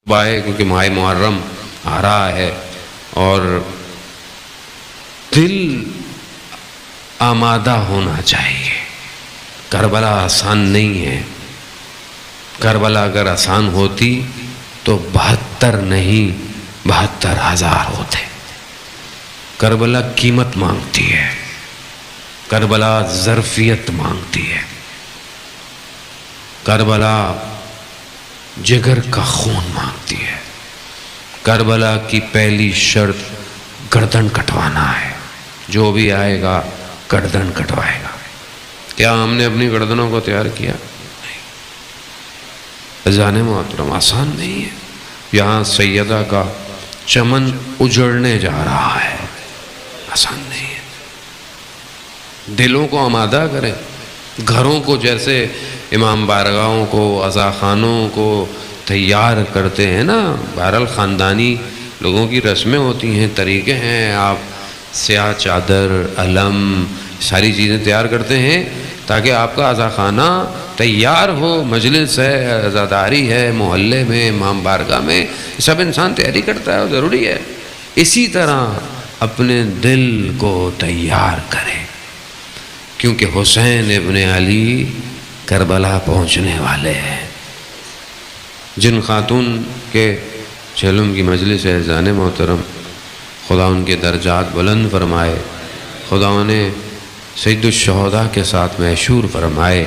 ہے کیونکہ ماہ محرم آ رہا ہے اور دل آمادہ ہونا چاہیے۔ کربلا آسان نہیں ہے۔ کربلا اگر آسان ہوتی تو 72 نہیں 72,000 ہوتے۔ کربلا قیمت مانگتی ہے، کربلا ظرفیت مانگتی ہے، کربلا جگر کا خون مانگتی ہے۔ کربلا کی پہلی شرط گردن کٹوانا ہے۔ جو بھی آئے گا گردن کٹوائے گا۔ کیا ہم نے اپنی گردنوں کو تیار کیا؟ نہیں۔ عزیزان محترم، آسان نہیں ہے۔ یہاں سیدہ کا چمن اجڑنے جا رہا ہے، آسان نہیں ہے۔ دلوں کو آمادہ کریں، گھروں کو جیسے امام بارگاہوں کو، عزاخانوں کو تیار کرتے ہیں نا، بہرحال خاندانی لوگوں کی رسمیں ہوتی ہیں، طریقے ہیں۔ آپ سیاہ چادر، علم، ساری چیزیں تیار کرتے ہیں تاکہ آپ کا عزاخانہ تیار ہو۔ مجلس ہے، عزاداری ہے، محلے میں، امام بارگاہ میں، سب انسان تیاری کرتا ہے اور ضروری ہے۔ اسی طرح اپنے دل کو تیار کریں، کیونکہ حسین ابن علی کربلا پہنچنے والے ہیں۔ جن خاتون کے چہلم کی مجلس ہے، عزیزان محترم، خدا ان کے درجات بلند فرمائے، خدا انہیں سید الشہداء کے ساتھ محشور فرمائے،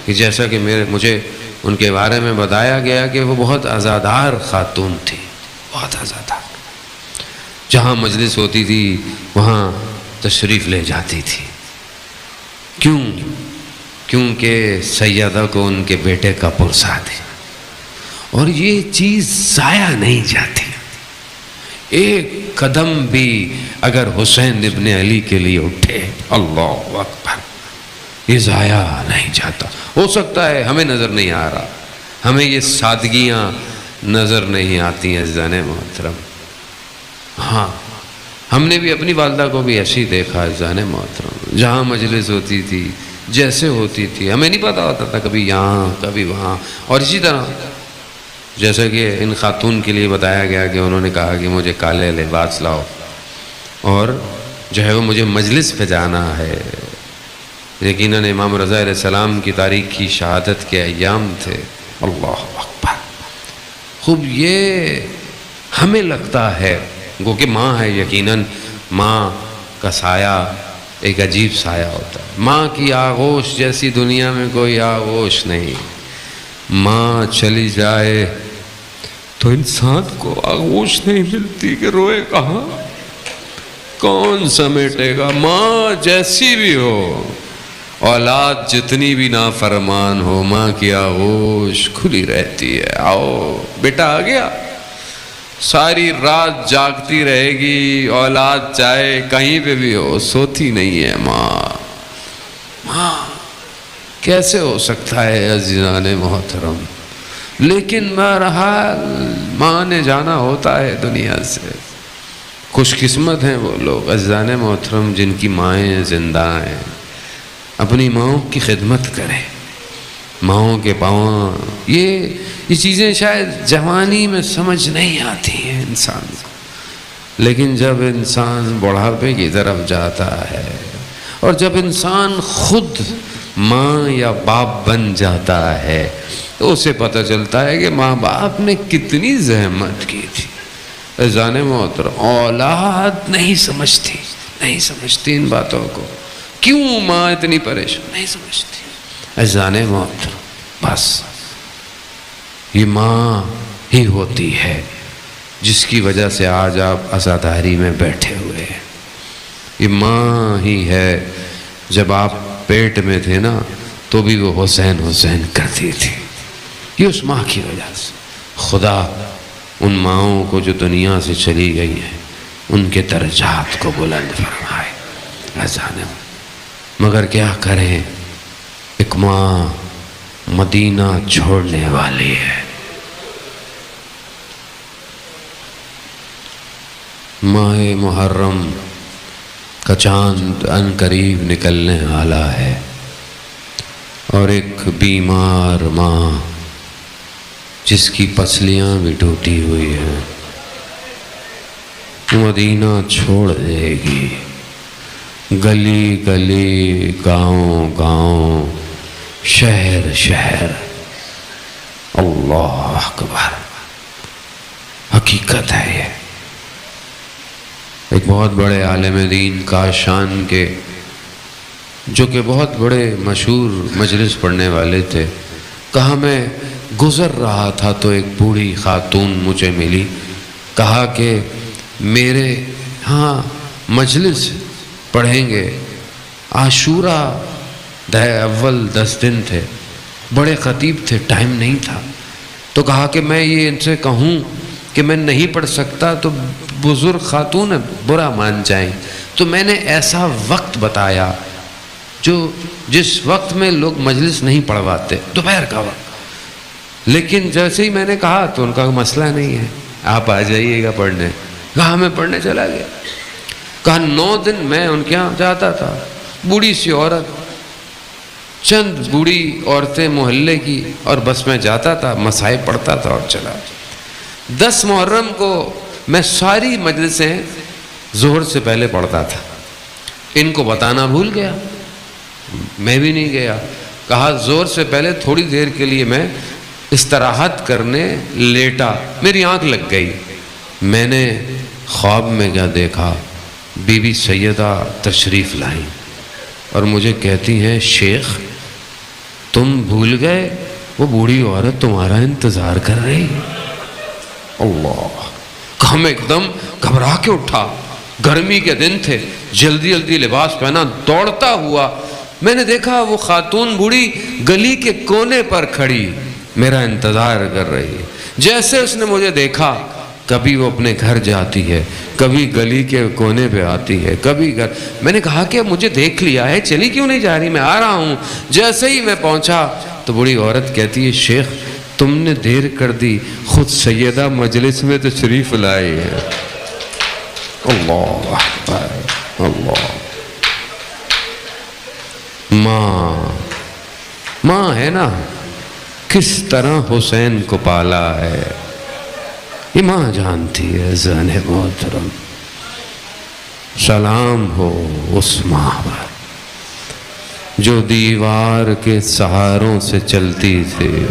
کہ جیسا کہ مجھے ان کے بارے میں بتایا گیا کہ وہ بہت عزادار خاتون تھی، بہت عزادار۔ جہاں مجلس ہوتی تھی وہاں تشریف لے جاتی تھی۔ کیوں؟ کیونکہ سیدہ کو ان کے بیٹے کا پرسہ تھی، اور یہ چیز ضائع نہیں جاتی۔ ایک قدم بھی اگر حسین ابن علی کے لیے اٹھے، اللہ اکبر، یہ ضائع نہیں جاتا۔ ہو سکتا ہے ہمیں نظر نہیں آ رہا، ہمیں یہ سادگیاں نظر نہیں آتی ہیں عزیزان محترم۔ ہاں، ہم نے بھی اپنی والدہ کو بھی ایسی دیکھا عزیزان محترم، جہاں مجلس ہوتی تھی، جیسے ہوتی تھی، ہمیں نہیں پتا ہوتا تھا، کبھی یہاں کبھی وہاں۔ اور اسی طرح جیسا کہ ان خاتون کے لیے بتایا گیا کہ انہوں نے کہا کہ مجھے کالے لباس لاؤ، اور جو ہے وہ مجھے مجلس پہ جانا ہے۔ یقیناً امام رضا علیہ السلام کی تاریخی شہادت کے ایام تھے۔ اللہ اکبر، خوب یہ ہمیں لگتا ہے گو کہ ماں ہے، یقیناً ماں کا سایہ ایک عجیب سایہ ہوتا ہے۔ ماں کی آغوش جیسی دنیا میں کوئی آغوش نہیں۔ ماں چلی جائے تو انسان کو آغوش نہیں ملتی کہ روئے کہاں، کون سمیٹے گا۔ ماں جیسی بھی ہو، اولاد جتنی بھی نافرمان ہو، ماں کی آغوش کھلی رہتی ہے۔ آؤ بیٹا آ گیا، ساری رات جاگتی رہے گی، اولاد چاہے کہیں پہ بھی ہو، سوتی نہیں ہے ماں۔ ماں کیسے ہو سکتا ہے عزیزان محترم؟ لیکن بہرحال ماں نے جانا ہوتا ہے دنیا سے۔ خوش قسمت ہیں وہ لوگ عزیزان محترم جن کی مائیں زندہ ہیں۔ اپنی ماؤں کی خدمت کریں، ماؤں کے پاؤں۔ یہ چیزیں شاید جوانی میں سمجھ نہیں آتی ہیں انسان کو، لیکن جب انسان بڑھاپے کی طرف جاتا ہے، اور جب انسان خود ماں یا باپ بن جاتا ہے، تو اسے پتہ چلتا ہے کہ ماں باپ نے کتنی زحمت کی تھی۔ عزیزان محترم، اولاد نہیں سمجھتی ان باتوں کو۔ کیوں ماں اتنی پریشان؟ نہیں سمجھتی عزیزان محترم۔ بس یہ ماں ہی ہوتی ہے جس کی وجہ سے آج آپ عزاداری میں بیٹھے ہوئے ہیں۔ یہ ماں ہی ہے، جب آپ پیٹ میں تھے نا تو بھی وہ حسین حسین کرتی تھی۔ یہ اس ماں کی وجہ سے۔ خدا ان ماؤں کو جو دنیا سے چلی گئی ہیں، ان کے درجات کو بلند فرمائے عزیزان۔ مگر کیا کریں، ایک ماں مدینہ چھوڑنے والی ہے۔ ماہ محرم کا چاند ان قریب نکلنے والا ہے، اور ایک بیمار ماں جس کی پسلیاں بھی ٹوٹی ہوئی ہیں، مدینہ چھوڑ دے گی، گلی گلی، گاؤں گاؤں، شہر شہر۔ اللہ اکبر، حقیقت ہے یہ۔ ایک بہت بڑے عالم دین کاشان کے، جو کہ بہت بڑے مشہور مجلس پڑھنے والے تھے، کہا میں گزر رہا تھا تو ایک بوڑھی خاتون مجھے ملی، کہا کہ میرے ہاں مجلس پڑھیں گے، عاشورہ اول 10 دن تھے، بڑے خطیب تھے، ٹائم نہیں تھا، تو کہا کہ میں یہ ان سے کہوں کہ میں نہیں پڑھ سکتا تو بزرگ خاتون برا مان جائیں، تو میں نے ایسا وقت بتایا جس وقت میں لوگ مجلس نہیں پڑھواتے، دوپہر کا وقت، لیکن جیسے ہی میں نے کہا تو ان کا مسئلہ نہیں ہے، آپ آ جائیے گا پڑھنے۔ کہا میں پڑھنے چلا گیا۔ کہا 9 دن میں ان کے یہاں جاتا تھا، بوڑھی سی عورت، چند بوڑھی عورتیں محلے کی، اور بس میں جاتا تھا، مصائب پڑھتا تھا اور چلا۔ 10 محرم کو میں ساری مجلسیں ظہر سے پہلے پڑھتا تھا، ان کو بتانا بھول گیا، میں بھی نہیں گیا۔ کہا ظہر سے پہلے تھوڑی دیر کے لیے میں استراحت کرنے لیٹا، میری آنکھ لگ گئی، میں نے خواب میں کیا دیکھا، بی بی سیدہ تشریف لائیں اور مجھے کہتی ہیں شیخ تم بھول گئے وہ بوڑھی عورت تمہارا انتظار کر رہی۔ اللہ، کہا میں ایک دم گھبرا کے اٹھا، گرمی کے دن تھے، جلدی جلدی لباس پہنا، دوڑتا ہوا میں نے دیکھا وہ خاتون بوڑھی گلی کے کونے پر کھڑی میرا انتظار کر رہی۔ جیسے اس نے مجھے دیکھا، کبھی وہ اپنے گھر جاتی ہے، کبھی گلی کے کونے پہ آتی ہے، کبھی گھر۔ میں نے کہا کہ مجھے دیکھ لیا ہے، چلی کیوں نہیں جا رہی، میں آ رہا ہوں۔ جیسے ہی میں پہنچا تو بڑی عورت کہتی ہے شیخ تم نے دیر کر دی، خود سیدہ مجلس میں تشریف لائی ہے۔ اللہ اکبر، اللہ۔ ماں ہے نا، کس طرح حسین کو پالا ہے، یہ ماں جانتی ہے۔ زن محترم، سلام ہو اس ماں پر جو دیوار کے سہاروں سے چلتی تھی،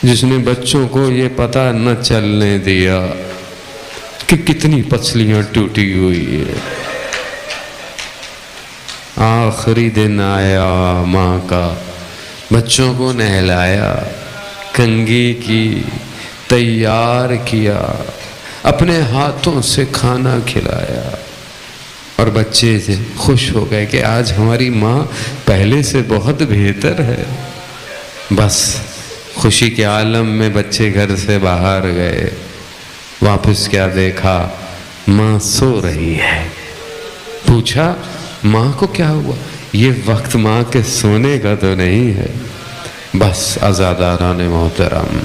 جس نے بچوں کو یہ پتہ نہ چلنے دیا کہ کتنی پسلیاں ٹوٹی ہوئی ہے۔ آخری دن آیا ماں کا، بچوں کو نہلایا، کنگھی کی، تیار کیا، اپنے ہاتھوں سے کھانا کھلایا، اور بچے سے خوش ہو گئے کہ آج ہماری ماں پہلے سے بہت بہتر ہے۔ بس خوشی کے عالم میں بچے گھر سے باہر گئے، واپس کیا دیکھا، ماں سو رہی ہے۔ پوچھا ماں کو کیا ہوا، یہ وقت ماں کے سونے کا تو نہیں ہے۔ بس عزاداران محترم،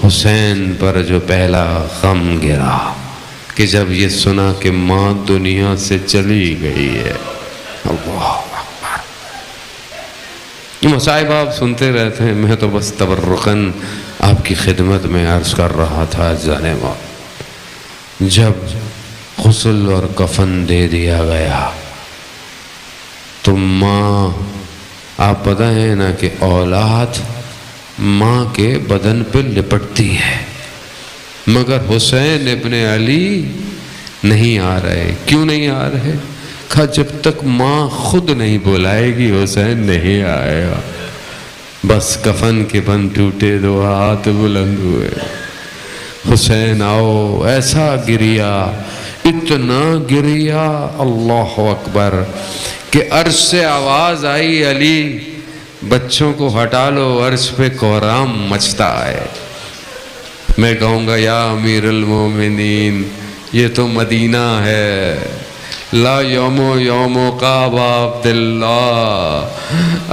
حسین پر جو پہلا غم گرا کہ جب یہ سنا کہ ماں دنیا سے چلی گئی ہے۔ اللہ اکبر۔ یہ مصائب آپ سنتے رہتے ہیں، میں تو بس تبرکاً آپ کی خدمت میں عرض کر رہا تھا۔ جب غسل اور کفن دے دیا گیا تو ماں، آپ پتہ ہے نا کہ اولاد ماں کے بدن پہ لپٹتی ہے، مگر حسین ابن علی نہیں آ رہے۔ کیوں نہیں آ رہے؟ کہا جب تک ماں خود نہیں بلائے گی حسین نہیں آئے گا۔ بس کفن کے بن ٹوٹے، دو ہاتھ بلند ہوئے، حسین آؤ۔ ایسا گریا، اتنا گریا، اللہ اکبر، کہ عرش سے آواز آئی علی بچوں کو ہٹا لو، عرش پہ کوہرام مچتا ہے۔ میں کہوں گا یا امیر المومنین، یہ تو مدینہ ہے، لا یوم کا عبداللہ،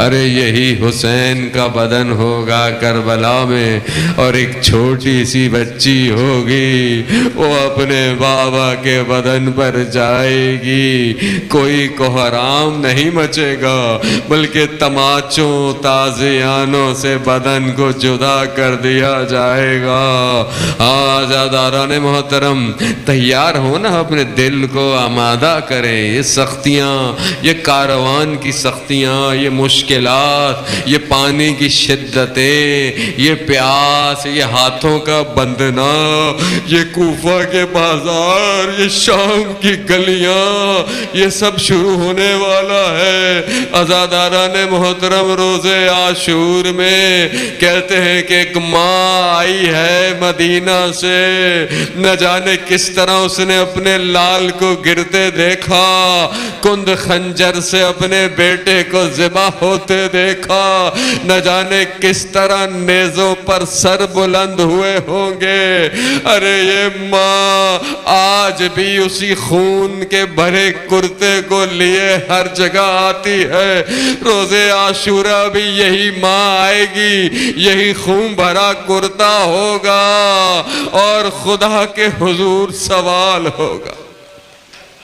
ارے یہی حسین کا بدن ہوگا کربلا میں، اور ایک چھوٹی سی بچی ہوگی وہ اپنے بابا کے بدن پر جائے گی، کوئی کوہرام نہیں مچے گا بلکہ تماچوں تازیانوں سے بدن کو جدا کر دیا جائے گا۔ عزاداران محترم، تیار ہو نا، اپنے دل کو آمادہ کریں۔ یہ سختیاں، یہ کاروان کی سختیاں، یہ مشکلات، یہ پانی کی شدتیں، یہ پیاس، یہ ہاتھوں کا بندنا، یہ کوفہ کے بازار، یہ شام کی گلیاں، یہ سب شروع ہونے والا ہے۔ عزاداران محترم، روزے عاشور میں کہتے ہیں کہ ایک ماں آئی ہے مدینہ سے، نہ جانے کس طرح اس نے اپنے لال کو گرتے دیکھا، کند خنجر سے اپنے بیٹے کو ذبح ہوتے دیکھا، نہ جانے کس طرح نیزوں پر سر بلند ہوئے ہوں گے۔ ارے یہ ماں آج بھی اسی خون کے بھرے کرتے کو لیے ہر جگہ آتی ہے۔ روزے عاشورہ بھی یہی ماں آئے گی، یہی خون بھرا کرتا ہوگا، اور خدا کے حضور سوال ہوگا۔